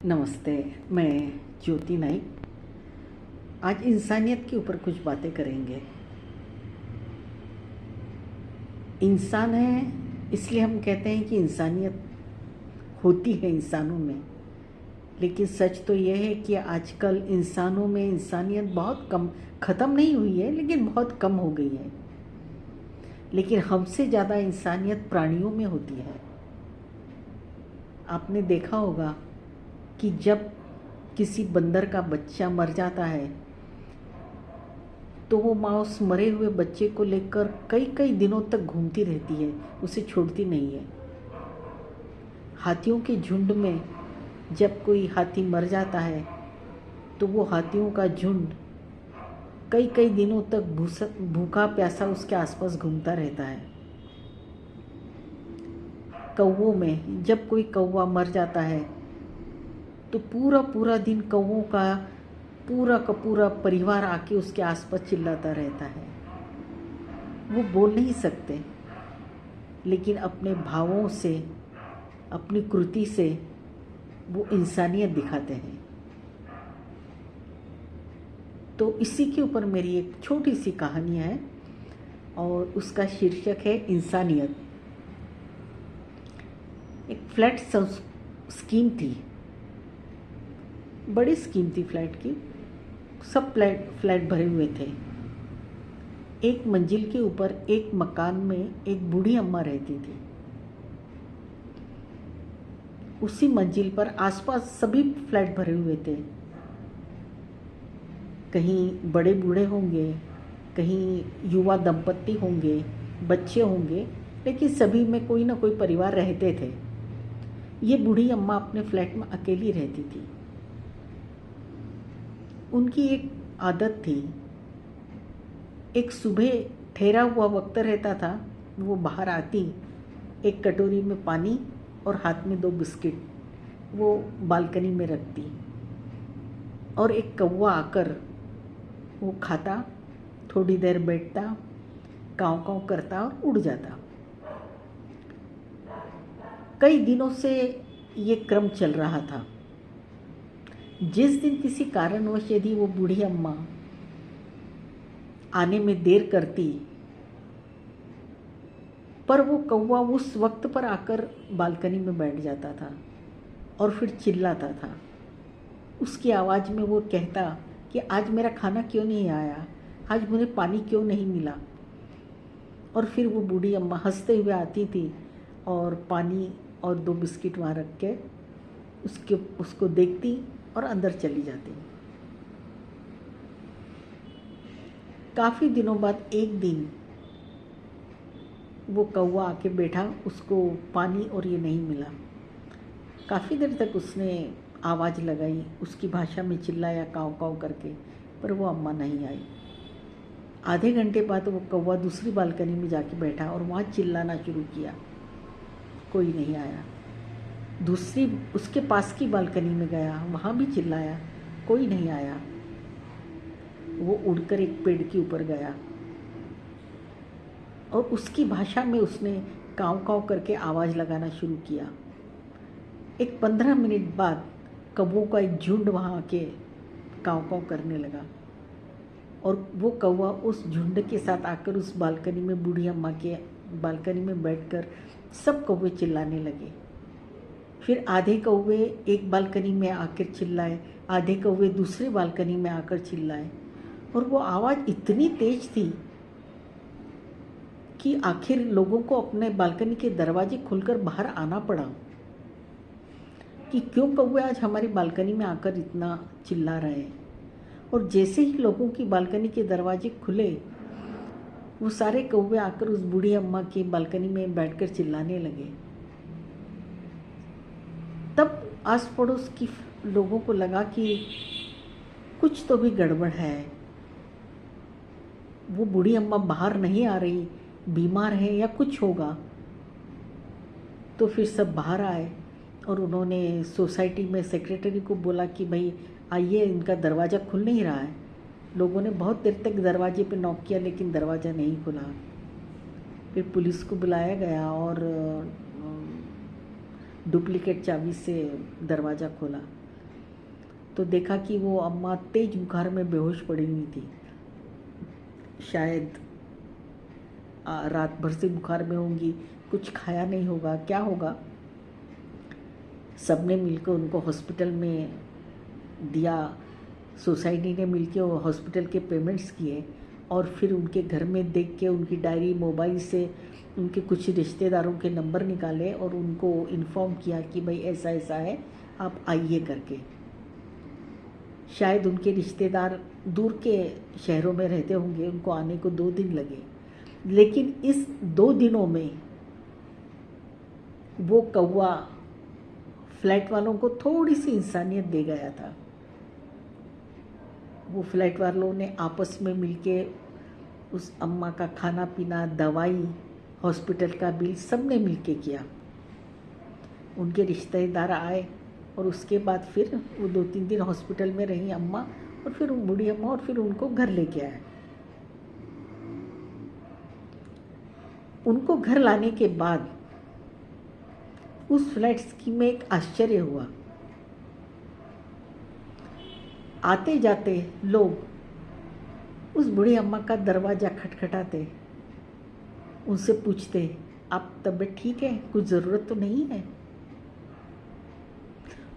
नमस्ते। मैं ज्योति नाइक। आज इंसानियत के ऊपर कुछ बातें करेंगे। इंसान है इसलिए हम कहते हैं कि इंसानियत होती है इंसानों में, लेकिन सच तो यह है कि आजकल इंसानों में इंसानियत बहुत कम, ख़त्म नहीं हुई है लेकिन बहुत कम हो गई है। लेकिन हमसे ज़्यादा इंसानियत प्राणियों में होती है। आपने देखा होगा कि जब किसी बंदर का बच्चा मर जाता है तो वो माँ उस मरे हुए बच्चे को लेकर कई कई दिनों तक घूमती रहती है, उसे छोड़ती नहीं है। हाथियों के झुंड में जब कोई हाथी मर जाता है तो वो हाथियों का झुंड कई कई दिनों तक भूखा प्यासा उसके आसपास घूमता रहता है। कौवों में जब कोई कौवा मर जाता है तो पूरा पूरा दिन कौवों का पूरा परिवार आके उसके आसपास चिल्लाता रहता है। वो बोल नहीं सकते, लेकिन अपने भावों से, अपनी कृति से वो इंसानियत दिखाते हैं। तो इसी के ऊपर मेरी एक छोटी सी कहानी है और उसका शीर्षक है इंसानियत। एक फ्लैट स्कीम थी, बड़ी स्कीम थी फ्लैट की। सब फ्लैट भरे हुए थे। एक मंजिल के ऊपर एक मकान में एक बूढ़ी अम्मा रहती थी। उसी मंजिल पर आसपास सभी फ्लैट भरे हुए थे। कहीं बड़े बूढ़े होंगे, कहीं युवा दंपत्ति होंगे, बच्चे होंगे, लेकिन सभी में कोई ना कोई परिवार रहते थे। ये बूढ़ी अम्मा अपने फ्लैट में अकेली रहती थी। उनकी एक आदत थी, एक सुबह ठहरा हुआ वक्त रहता था, वो बाहर आती, एक कटोरी में पानी और हाथ में 2 बिस्किट वो बालकनी में रखती और एक कौवा आकर वो खाता, थोड़ी देर बैठता, काँव काँव करता और उड़ जाता। कई दिनों से ये क्रम चल रहा था। जिस दिन किसी कारणवश यदि वो बूढ़ी अम्मा आने में देर करती, पर वो कौवा उस वक्त पर आकर बालकनी में बैठ जाता था और फिर चिल्लाता था। उसकी आवाज़ में वो कहता कि आज मेरा खाना क्यों नहीं आया, आज मुझे पानी क्यों नहीं मिला। और फिर वो बूढ़ी अम्मा हंसते हुए आती थी और पानी और 2 बिस्किट वहाँ रख के उसको देखती और अंदर चली जाती। काफ़ी दिनों बाद एक दिन वो कौवा आके बैठा, उसको पानी और ये नहीं मिला। काफ़ी देर तक उसने आवाज़ लगाई, उसकी भाषा में चिल्लाया काव काव करके, पर वो अम्मा नहीं आई। आधे घंटे बाद वो कौवा दूसरी बालकनी में जाके बैठा और वहाँ चिल्लाना शुरू किया, कोई नहीं आया। दूसरी उसके पास की बालकनी में गया, वहाँ भी चिल्लाया, कोई नहीं आया। वो उड़कर एक पेड़ के ऊपर गया और उसकी भाषा में उसने काँव काँव करके आवाज़ लगाना शुरू किया। एक 15 मिनट बाद कौवों का एक झुंड वहाँ आके काँव काँव करने लगा और वो कौवा उस झुंड के साथ आकर उस बालकनी में, बूढ़ी अम्मा के बालकनी में बैठकर सब कौवे चिल्लाने लगे। फिर आधे कौवे एक बालकनी में आकर चिल्लाए, आधे कौवे दूसरी बालकनी में आकर चिल्लाए और वो आवाज़ इतनी तेज थी कि आखिर लोगों को अपने बालकनी के दरवाजे खोलकर बाहर आना पड़ा कि क्यों कौवे आज हमारी बालकनी में आकर इतना चिल्ला रहे हैं। और जैसे ही लोगों की बालकनी के दरवाजे खुले, वो सारे कौवे आकर उस बूढ़ी अम्मा की बालकनी में बैठकर चिल्लाने लगे। तब आस पड़ोस की लोगों को लगा कि कुछ तो भी गड़बड़ है, वो बूढ़ी अम्मा बाहर नहीं आ रही, बीमार है या कुछ होगा। तो फिर सब बाहर आए और उन्होंने सोसाइटी में सेक्रेटरी को बोला कि भाई आइए, इनका दरवाज़ा खुल नहीं रहा है। लोगों ने बहुत देर तक दरवाजे पे नॉक किया लेकिन दरवाज़ा नहीं खुला। फिर पुलिस को बुलाया गया और डुप्लीकेट चाबी से दरवाज़ा खोला तो देखा कि वो अम्मा तेज बुखार में बेहोश पड़ी हुई थी। शायद रात भर से बुखार में होंगी, कुछ खाया नहीं होगा, क्या होगा। सबने मिलकर उनको हॉस्पिटल में दिया, सोसाइटी ने मिलकर वो हॉस्पिटल के पेमेंट्स किए और फिर उनके घर में देख के उनकी डायरी, मोबाइल से उनके कुछ रिश्तेदारों के नंबर निकाले और उनको इन्फॉर्म किया कि भाई ऐसा ऐसा है, आप आइए करके। शायद उनके रिश्तेदार दूर के शहरों में रहते होंगे, उनको आने को 2 दिन लगे, लेकिन इस 2 दिनों में वो कौवा फ्लैट वालों को थोड़ी सी इंसानियत दे गया था। वो फ्लैट वालों ने आपस में मिलके उस अम्मा का खाना पीना, दवाई, हॉस्पिटल का बिल सब ने मिलके किया। उनके रिश्तेदार आए और उसके बाद फिर वो 2-3 दिन हॉस्पिटल में रही अम्मा, और फिर बूढ़ी अम्मा, और फिर उनको घर लेके आए। उनको घर लाने के बाद उस फ्लैट स्कीम में एक आश्चर्य हुआ। आते जाते लोग उस बूढ़ी अम्मा का दरवाज़ा खटखटाते, उनसे पूछते, आप तबीयत ठीक है, कुछ ज़रूरत तो नहीं है।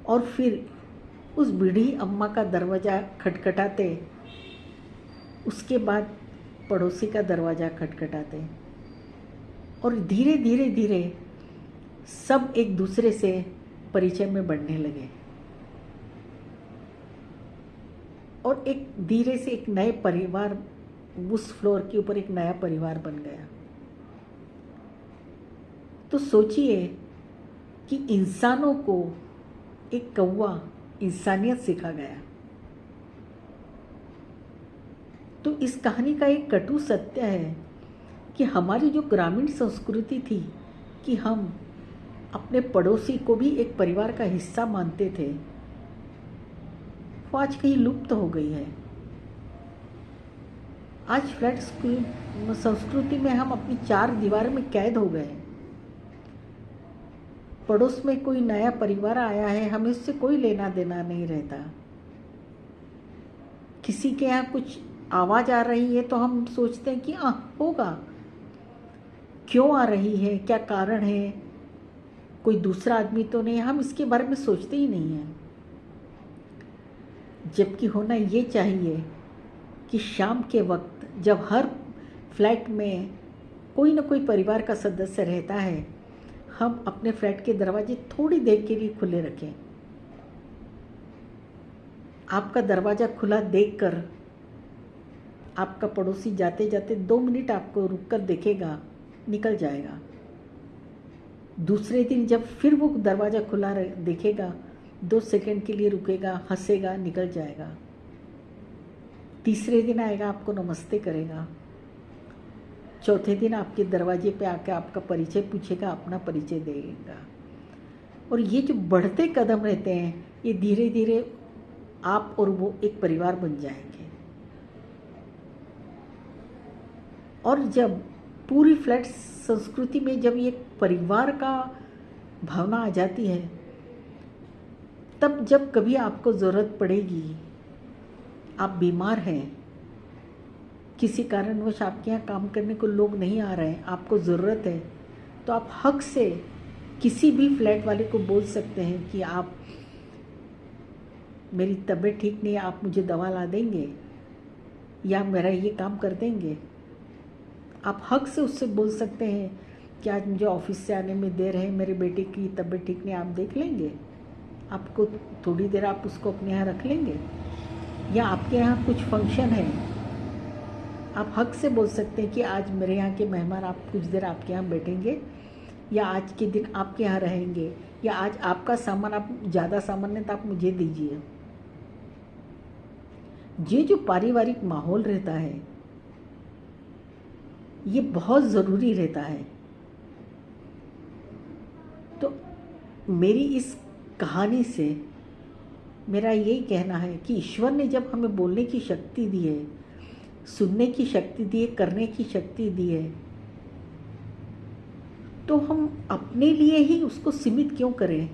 और फिर उस बूढ़ी अम्मा का दरवाज़ा खटखटाते, उसके बाद पड़ोसी का दरवाज़ा खटखटाते, और धीरे धीरे धीरे सब एक दूसरे से परिचय में बढ़ने लगे और एक धीरे से एक नए परिवार, उस फ्लोर के ऊपर एक नया परिवार बन गया। तो सोचिए कि इंसानों को एक कौवा इंसानियत सिखा गया। तो इस कहानी का एक कटु सत्य है कि हमारी जो ग्रामीण संस्कृति थी कि हम अपने पड़ोसी को भी एक परिवार का हिस्सा मानते थे, वो आज कहीं लुप्त हो गई है। आज फ्लैट संस्कृति में हम अपनी 4 दीवार में कैद हो गए। पड़ोस में कोई नया परिवार आया है, हमें उससे कोई लेना देना नहीं रहता। किसी के यहाँ कुछ आवाज़ आ रही है तो हम सोचते हैं कि होगा, क्यों आ रही है, क्या कारण है, कोई दूसरा आदमी तो नहीं, हम इसके बारे में सोचते ही नहीं हैं। जबकि होना ये चाहिए कि शाम के वक्त जब हर फ्लैट में कोई ना कोई परिवार का सदस्य रहता है, हम अपने फ्लैट के दरवाजे थोड़ी देर के लिए खुले रखें। आपका दरवाज़ा खुला देखकर आपका पड़ोसी जाते जाते 2 मिनट आपको रुककर देखेगा, निकल जाएगा। दूसरे दिन जब फिर वो दरवाज़ा खुला देखेगा, 2 सेकंड के लिए रुकेगा, हंसेगा, निकल जाएगा। तीसरे दिन आएगा, आपको नमस्ते करेगा। चौथे दिन आपके दरवाजे पे आकर आपका परिचय पूछेगा, अपना परिचय देगा। और ये जो बढ़ते कदम रहते हैं, ये धीरे धीरे आप और वो एक परिवार बन जाएंगे। और जब पूरी फ्लैट संस्कृति में जब ये परिवार का भावना आ जाती है, तब जब कभी आपको ज़रूरत पड़ेगी, आप बीमार हैं, किसी कारणवश आपके यहाँ काम करने को लोग नहीं आ रहे हैं, आपको ज़रूरत है, तो आप हक से किसी भी फ्लैट वाले को बोल सकते हैं कि आप, मेरी तबीयत ठीक नहीं है, आप मुझे दवा ला देंगे या मेरा ये काम कर देंगे। आप हक से उससे बोल सकते हैं कि आज मुझे ऑफिस से आने में देर है, मेरे बेटे की तबीयत ठीक नहीं, आप देख लेंगे, आपको थोड़ी देर आप उसको अपने यहाँ रख लेंगे। या आपके यहाँ कुछ फंक्शन है, आप हक से बोल सकते हैं कि आज मेरे यहाँ के मेहमान आप कुछ देर आपके यहाँ बैठेंगे, या आज के दिन आपके यहाँ रहेंगे, या आज आपका सामान, आप ज़्यादा सामान है तो आप मुझे दीजिए। ये जो पारिवारिक माहौल रहता है, ये बहुत ज़रूरी रहता है। तो मेरी इस कहानी से मेरा यही कहना है कि ईश्वर ने जब हमें बोलने की शक्ति दी है, सुनने की शक्ति दी है, करने की शक्ति दी है, तो हम अपने लिए ही उसको सीमित क्यों करें।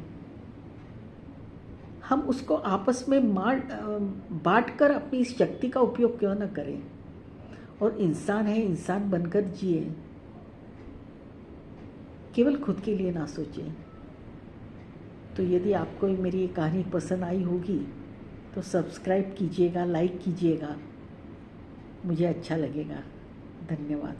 हम उसको आपस में बांट कर अपनी इस शक्ति का उपयोग क्यों न करें, और इंसान है, इंसान बनकर जिए, केवल खुद के लिए ना सोचें। तो यदि आपको मेरी ये कहानी पसंद आई होगी तो सब्सक्राइब कीजिएगा, लाइक कीजिएगा, मुझे अच्छा लगेगा। धन्यवाद।